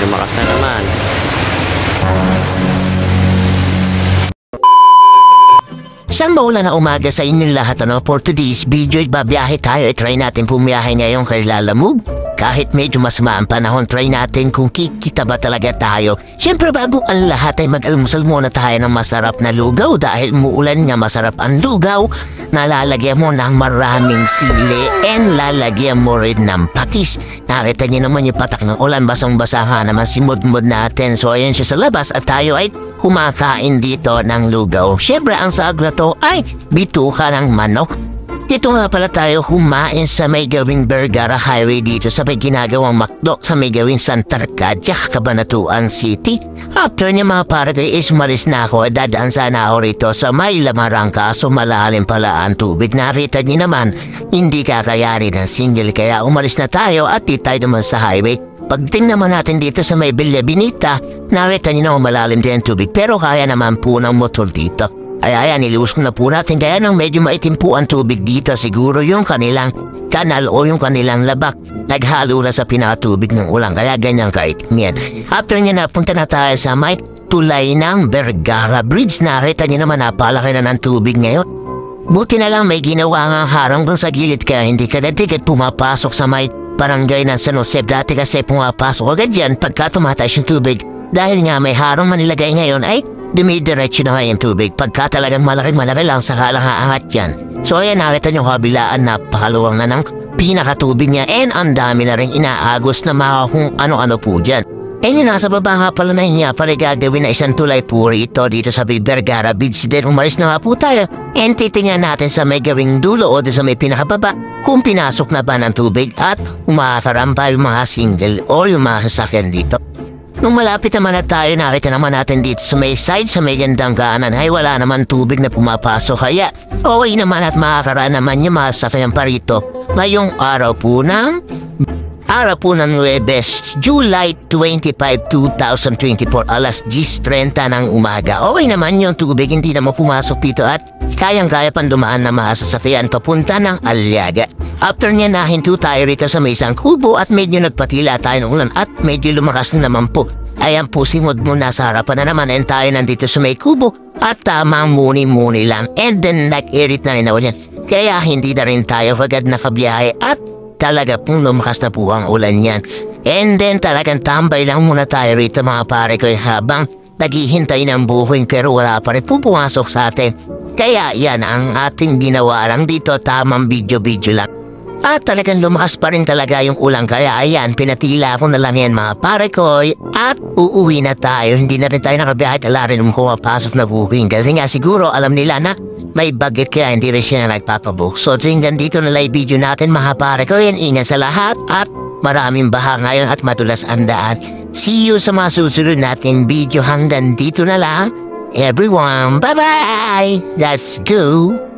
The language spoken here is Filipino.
Lumakas na naman. Isang maulan na umaga sa inyong lahat, for today's video, babiyahe tayo. Try natin pumiyahe ngayon kay Lalamove. Kahit medyo masama ang panahon, try natin kung kikita ba talaga tayo. Siyempre bago ang lahat ay mag-almusal muna tayo ng masarap na lugaw. Dahil muulan nga masarap ang lugaw, nalalagyan mo ng maraming sili and lalagyan mo rin ng patis. Nakita niyo naman yung patak ng ulan, basang-basa nga naman si Mudmud natin. So ayan siya sa labas at tayo ay kumakain dito ng lugaw. Siyempre ang saag na to ay bituka ng manok. Dito nga pala tayo kumain sa may gawing Vergara Highway dito sa may ginagawang McDo sa may gawing Santa Arcadia, Cabanatuan City. After niya mga paragay is malis na ako, dadaan sana ako rito sa may Lamarang, kaso malalim pala ang tubig. Narita niyo naman, hindi kakayari ng single kaya umalis na tayo at di tayo naman sa highway. Pagting naman natin dito sa may Villa Benita, narita niyo naman malalim din ang tubig pero kaya naman po ng motor dito. Ayan, niluwas na po natin kaya nang medyo maitim po ang tubig dito. Siguro yung kanilang kanal o yung kanilang labak naghalo na sa pinatubig ng ulan kaya ganyan kaitim yan. After niya napunta na tayo sa may tulay ng Vergara Bridge. Nakita niyo naman napalaki na ng tubig ngayon. Buti na lang may ginawa nga harang dun sa gilid kaya hindi ka datigit pumapasok sa may barangay ng San Jose. Dati kasi pumapasok agad yan pagka tumataas yung tubig. Dahil nga may harang manilagay ngayon ay dumidiretso na yung tubig. Pagka talagang malaki lang saka lang aangat yan. So ayan, nakita nyo kabilaan, napakaluwang na ng pinakatubig niya and ang dami na rin inaagos na mga kung ano-ano po dyan. And yun, nasa baba nga pala na niya pala gagawin na isang tulay po rito dito sa Vergara Beach. Then umalis na nga po tayo and titingnan natin sa may gawing dulo o sa may pinakababa kung pinasok na ba ng tubig at umakarampa yung mga single o yung mga sasakyan dito. Nung malapit naman na tayo, nakita naman natin dito sa may side, sa may gandang kanan ay wala naman tubig na pumapasok. Kaya okay naman at makakaraan naman yung mga sasakyan pa rito ngayong araw po ng Huwebes, July 25, 2024, alas 10:30 ng umaga. Okay naman yung tubig, hindi naman pumasok dito at kayang-kaya pang dumaan na mga sasakyan papunta ng Aliaga. After niya nahinto tayo rito sa may isang kubo at medyo nagpatila tayo ng ulan at medyo lumakas na naman po. Ayan po si Mudmud nasa harapan na naman and tayo nandito sa may kubo at tamang muni-muni lang and then nag-irit na rin ako yan. Kaya hindi na rin tayo agad nakabiyahe at talaga pong lumakas na po ang ulan yan. And then talagang tambay lang muna tayo rito mga pare ko habang naghihintay ng buhing pero wala pa rin pumasok sa atin. Kaya yan ang ating ginawa lang dito, tamang video-video lang. At talagang lumakas pa rin talaga yung ulan kaya ayan, pinatila ko na lang yan mga pare ko at uuwi na tayo. Hindi na rin tayo nakabiyahe, ala rin kumapasok na buhing kasi nga siguro alam nila na may bagit kaya hindi rin siya nagpapabook. So hanggang dito na live video natin mga pare ko. Yan, ingat sa lahat at maraming baha ngayon at madulas ang daan. See you sa mga susunod natin video. Hanggang dito na lang everyone. Bye bye. Let's go.